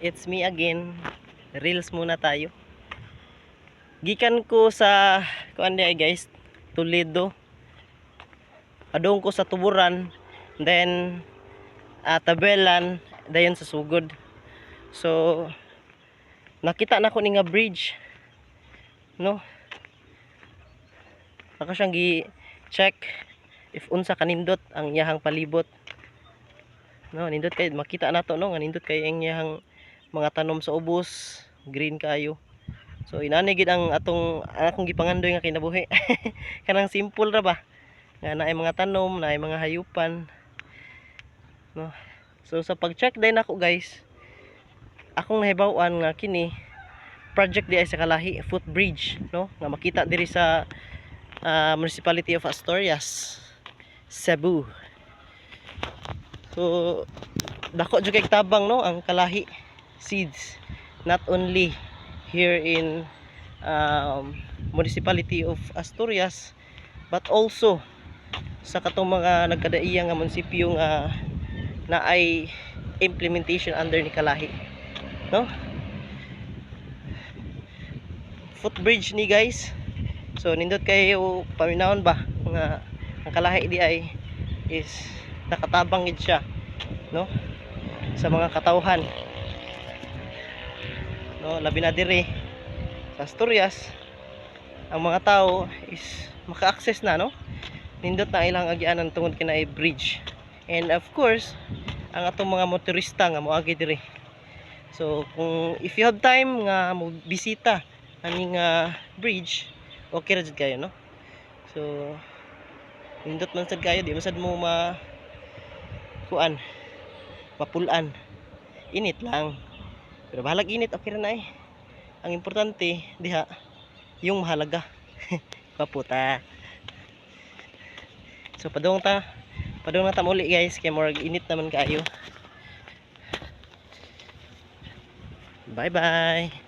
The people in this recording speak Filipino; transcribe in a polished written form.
it's me again. Reels muna tayo. Gikan ko sa kuan di guys, Toledo. Adong ko sa Tuburan, then Tabelan, dayon sa Sugod. So nakita na ko ni nga bridge. No? Ako siyang gi-check if unsa kanindot ang iyahang palibot. No, nindot kay makita nato no, nga nindot kay ang iyahang mga tanom sa ubos, green kayo. So inani gid ang akong gipangandoy nga kinabuhi. Kanang simple ra ba? Nga naay mga tanom, naay mga hayupan. No. So sa pag-check din ako guys, akong nahibaw-an nga kini project di ay sa Kalahi footbridge, no? Nga makita diri sa Municipality of Asturias, Cebu. So dako jud kay tabang no ang Kalahi seeds, not only here in Municipality of Asturias but also sa katong mga nagkadaiya nga munisipyo nga na ay implementation under ni Kalahi, no? Footbridge ni guys. So nindot kayo paminawon ba nga ang Kalahi di ay is nakatabang gid siya, no? Sa mga katawhan, no, labi na diri sa Asturias ang mga tao is maka-access na, no? Nindot na ilang agianan tungod kina bridge. And of course ang atong mga motorista nga moagi diri. So kung if you have time nga mo bisita aning bridge, okay ra jud kayo, no? So nindot man sad kayo, di man sad mo mapulan. Init lang. Pero bahalag init, okay ra na eh. Ang importante diha yung mahalaga. Paputa. So padung na ta muli guys, kay more init naman kayo. Bye bye.